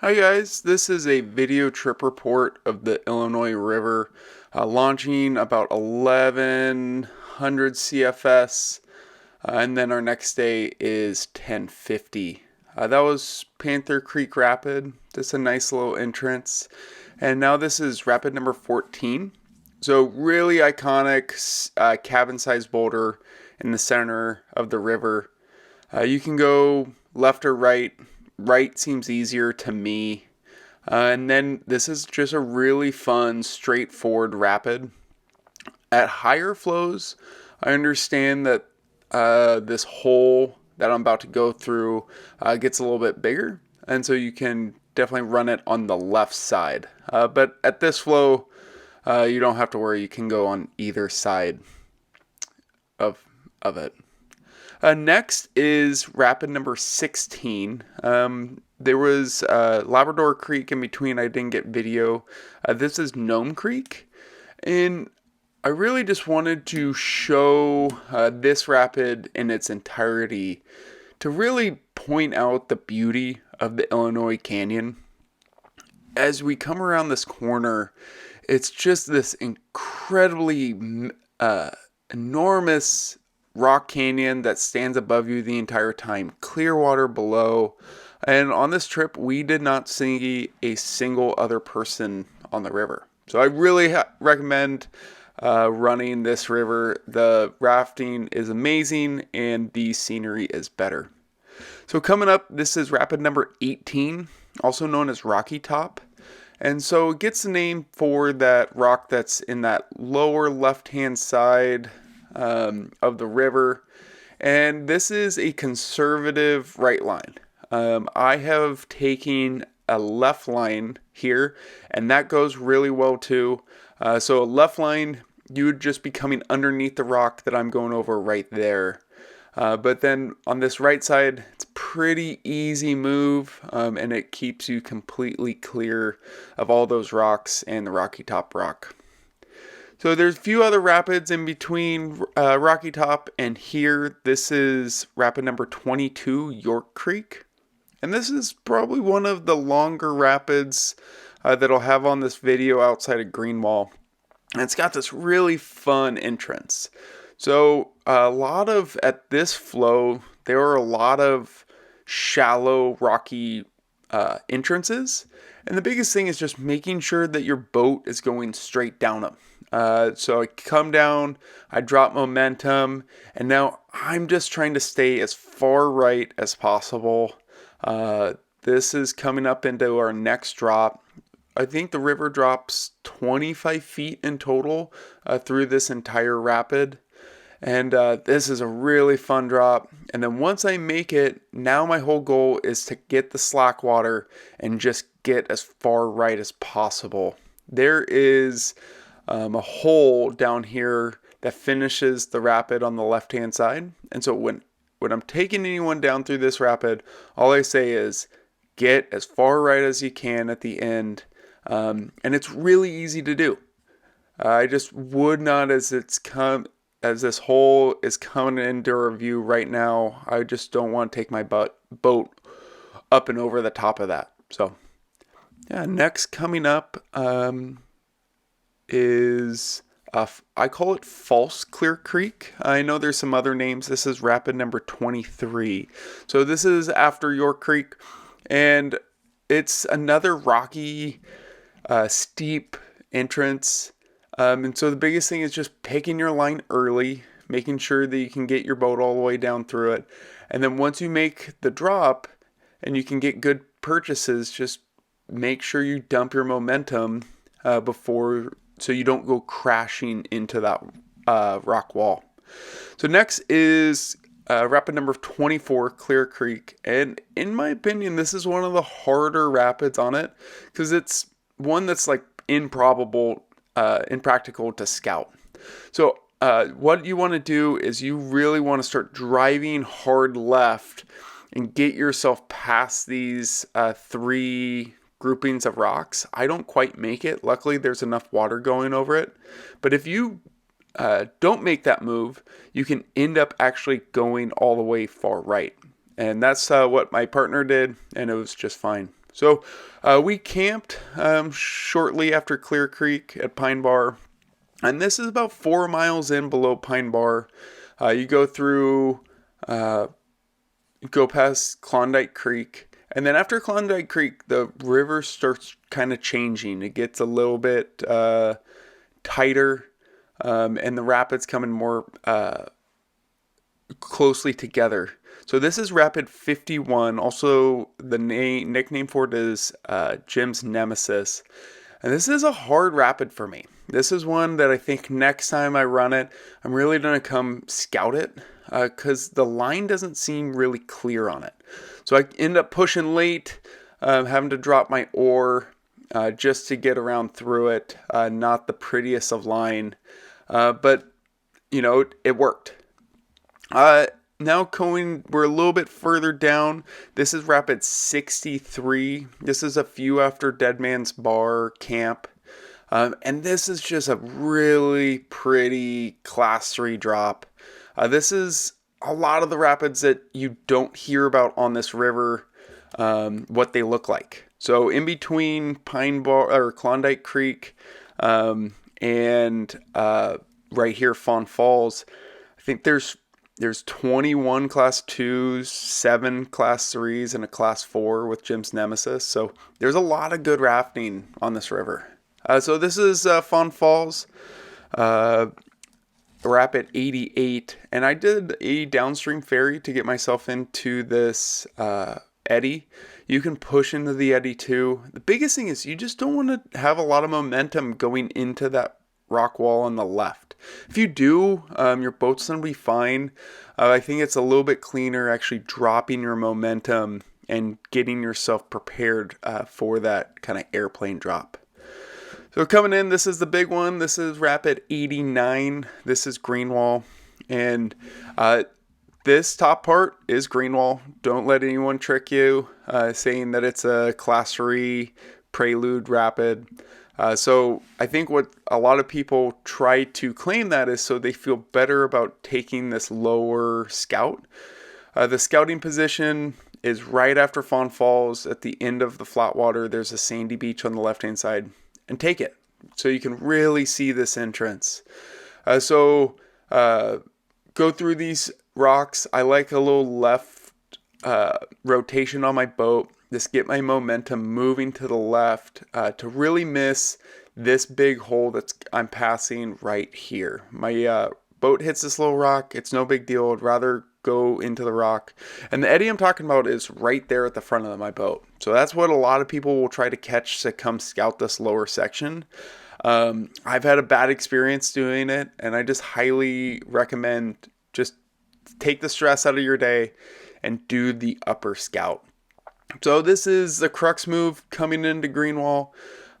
Hi guys, this is a video trip report of the Illinois River launching about 1100 CFS and then our next day is 1050. That was Panther Creek Rapid, just a nice little entrance, and now this is rapid number 14. So really iconic cabin-sized boulder in the center of the river. You can go left or right. Right seems easier to me. And then this is just a really fun, straightforward rapid. At higher flows, I understand that this hole that I'm about to go through gets a little bit bigger. And so you can definitely run it on the left side. But at this flow, you don't have to worry. You can go on either side of it. Next is rapid number 16. There was Labrador Creek in between. I didn't get video. This is Gnome Creek. And I really just wanted to show this rapid in its entirety to really point out the beauty of the Illinois Canyon. As we come around this corner, it's just this incredibly enormous rock canyon that stands above you the entire time, clear water below. And on this trip, we did not see a single other person on the river. So I really recommend running this river. The rafting is amazing and the scenery is better. So coming up, this is rapid number 18, also known as Rocky Top. And so it gets the name for that rock that's in that lower left-hand side of the river. And this is a conservative right line. I have taken a left line here, and that goes really well too. So a left line, you would just be coming underneath the rock that I'm going over right there. But then on this right side, it's a pretty easy move, and it keeps you completely clear of all those rocks and the Rocky Top rock. So there's a few other rapids in between Rocky Top and here. This is rapid number 22, York Creek. And this is probably one of the longer rapids that I'll have on this video outside of Greenwall. And it's got this really fun entrance. So at this flow, there are a lot of shallow, rocky entrances. And the biggest thing is just making sure that your boat is going straight down them. So I come down, I drop momentum, and now I'm just trying to stay as far right as possible. This is coming up into our next drop. I think the river drops 25 feet in total through this entire rapid. And this is a really fun drop. And then once I make it, now my whole goal is to get the slack water and just get as far right as possible. There is a hole down here that finishes the rapid on the left-hand side. And so when I'm taking anyone down through this rapid, all I say is get as far right as you can at the end. And it's really easy to do. I just would not, as this hole is coming into review right now, I just don't want to take my boat up and over the top of that. So, yeah, next coming up is, I call it False Clear Creek. I know there's some other names. This is rapid number 23. So this is after York Creek, and it's another rocky, steep entrance. And so the biggest thing is just picking your line early, making sure that you can get your boat all the way down through it. And then once you make the drop and you can get good purchases, just make sure you dump your momentum before, so you don't go crashing into that rock wall. So next is rapid number 24, Clear Creek. And in my opinion, this is one of the harder rapids on it because it's one that's like impractical to scout. So what you want to do is you really want to start driving hard left and get yourself past these three groupings of rocks. I don't quite make it. Luckily, there's enough water going over it. But if you don't make that move, you can end up actually going all the way far right. And that's what my partner did, and it was just fine. So we camped shortly after Clear Creek at Pine Bar, and this is about 4 miles in below Pine Bar. You go through, go past Klondike Creek, and then after Klondike Creek, the river starts kind of changing. It gets a little bit tighter, and the rapids coming more closely together. So this is Rapid 51. Also, the nickname for it is Jim's Nemesis. And this is a hard rapid for me. This is one that I think next time I run it, I'm really going to come scout it because the line doesn't seem really clear on it. So I end up pushing late, having to drop my oar just to get around through it. Not the prettiest of line, but it worked. Now we're a little bit further down. This is Rapid 63. This is a few after Dead Man's Bar camp. And this is just a really pretty class 3 drop. This is a lot of the rapids that you don't hear about on this river, what they look like. So in between Pine Bar or Klondike Creek and right here Fawn Falls, I think there's 21 class 2s, 7 class 3s, and a class 4 with Jim's Nemesis. So there's a lot of good rafting on this river. So this is Fawn Falls, Rapid 88. And I did a downstream ferry to get myself into this eddy. You can push into the eddy too. The biggest thing is you just don't want to have a lot of momentum going into that rock wall on the left. If you do, your boat's going to be fine. I think it's a little bit cleaner actually dropping your momentum and getting yourself prepared for that kind of airplane drop. So coming in, this is the big one. This is Rapid 89. This is Greenwall. And this top part is Greenwall. Don't let anyone trick you saying that it's a class 3 prelude rapid. So I think what a lot of people try to claim that is so they feel better about taking this lower scout. The scouting position is right after Fawn Falls at the end of the flat water. There's a sandy beach on the left-hand side. And take it so you can really see this entrance. So go through these rocks. I like a little left rotation on my boat. Just get my momentum moving to the left to really miss this big hole that I'm passing right here. My boat hits this little rock. It's no big deal. I'd rather go into the rock. And the eddy I'm talking about is right there at the front of my boat. So that's what a lot of people will try to catch to come scout this lower section. I've had a bad experience doing it, and I just highly recommend just take the stress out of your day and do the upper scout. So this is the crux move coming into Greenwall.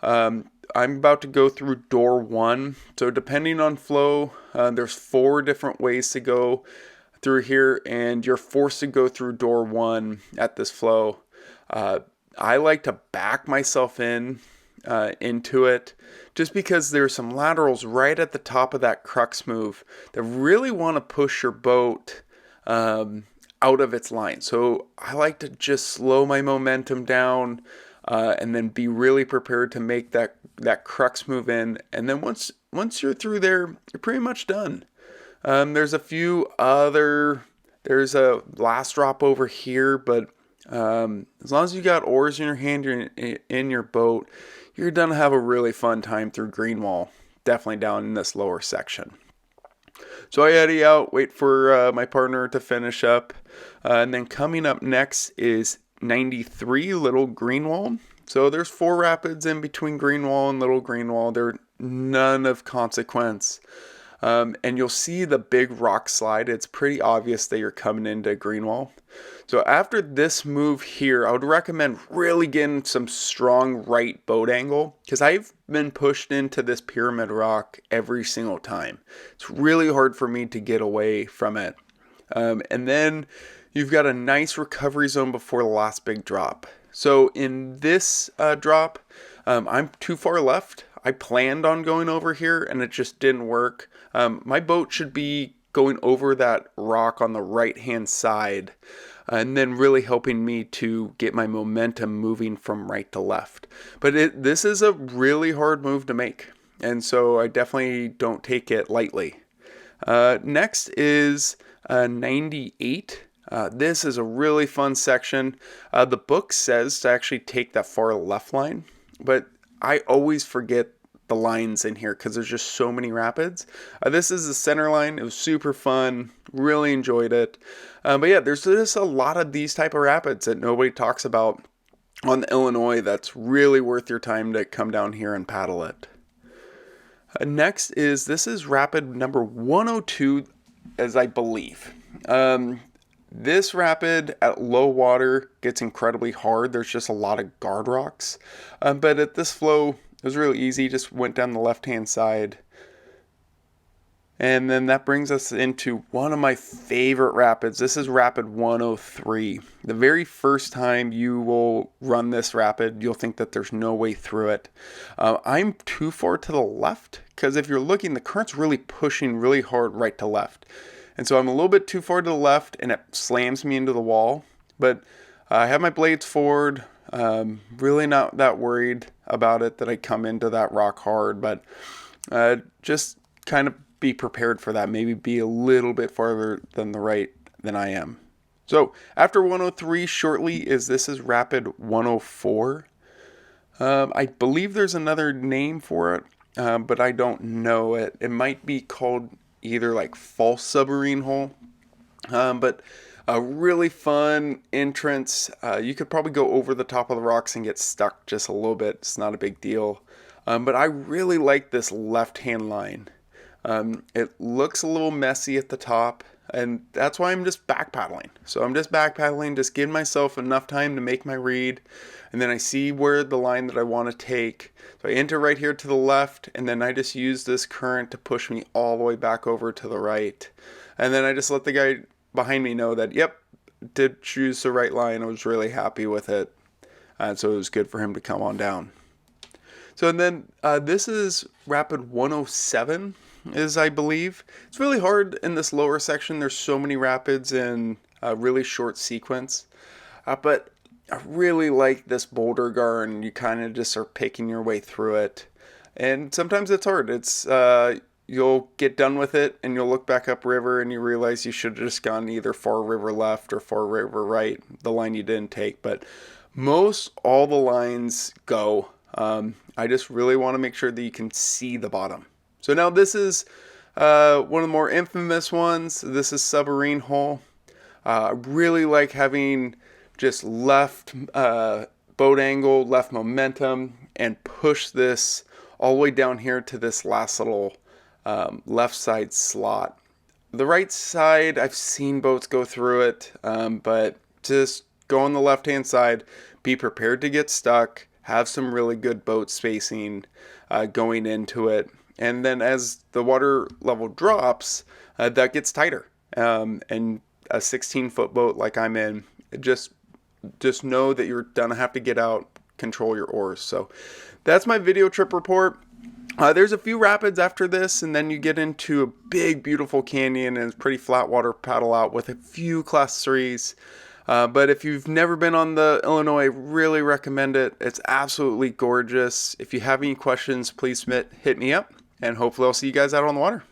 I'm about to go through door 1. So depending on flow, there's 4 different ways to go through here, and you're forced to go through door 1 at this flow. I like to back myself into it just because there's some laterals right at the top of that crux move that really want to push your boat out of its line. So I like to just slow my momentum down and then be really prepared to make that crux move in. And then once you're through there, you're pretty much done. There's a few there's a last drop over here, but as long as you got oars in your hand, you're in your boat, you're gonna have a really fun time through Greenwall, definitely down in this lower section. So I eddy out, wait for my partner to finish up, and then coming up next is 93 Little Greenwall. So there's 4 rapids in between Greenwall and Little Greenwall. They're none of consequence. And you'll see the big rock slide. It's pretty obvious that you're coming into Greenwall. So after this move here, I would recommend really getting some strong right boat angle because I've been pushed into this pyramid rock every single time. It's really hard for me to get away from it. And then you've got a nice recovery zone before the last big drop. So in this drop, I'm too far left. I planned on going over here and it just didn't work. My boat should be going over that rock on the right hand side. and then really helping me to get my momentum moving from right to left. But this is a really hard move to make, and so I definitely don't take it lightly. Next is 98. This is a really fun section. The book says to actually take that far left line, but I always forget the lines in here because there's just so many rapids. This is the center line. It was super fun. Really enjoyed it. But yeah, there's just a lot of these type of rapids that nobody talks about on the Illinois that's really worth your time to come down here and paddle it. Next this is rapid number 102, as I believe. This rapid at low water gets incredibly hard. There's just a lot of guard rocks. But at this flow, it was really easy. Just went down the left-hand side. And then that brings us into one of my favorite rapids. This is rapid 103. The very first time you will run this rapid, you'll think that there's no way through it. I'm too far to the left because if you're looking, the current's really pushing really hard right to left. And so I'm a little bit too far to the left and it slams me into the wall. But I have my blades forward. Really not that worried about it that I come into that rock hard, but just kind of be prepared for that. Maybe be a little bit farther than the right than I am. So after 103 shortly this is rapid 104. I believe there's another name for it, but I don't know it. It might be called either like false submarine hole, but a really fun entrance. You could probably go over the top of the rocks and get stuck just a little bit. It's not a big deal. But I really like this left-hand line. It looks a little messy at the top, and that's why I'm just back paddling. So I'm just back paddling, just giving myself enough time to make my read, and then I see where the line that I want to take. So I enter right here to the left, and then I just use this current to push me all the way back over to the right. And then I just let the guy behind me know that, yep, did choose the right line. I was really happy with it. And so it was good for him to come on down. So and then this is rapid 107. I believe. It's really hard in this lower section. There's so many rapids in a really short sequence. But I really like this boulder garden. You kind of just are picking your way through it. And sometimes it's hard. It's you'll get done with it and you'll look back upriver and you realize you should have just gone either far river left or far river right, the line you didn't take. But most all the lines go. I just really want to make sure that you can see the bottom. So now this is one of the more infamous ones. This is submarine hole. I really like having just left boat angle, left momentum, and push this all the way down here to this last little left side slot. The right side, I've seen boats go through it, but just go on the left-hand side, be prepared to get stuck, have some really good boat spacing going into it. And then as the water level drops, that gets tighter. And a 16-foot boat like I'm in, just know that you're going to have to get out, control your oars. So that's my video trip report. There's a few rapids after this, and then you get into a big, beautiful canyon, and it's pretty flat water paddle out with a few class 3s. But if you've never been on the Illinois, I really recommend it. It's absolutely gorgeous. If you have any questions, please hit me up. And hopefully I'll see you guys out on the water.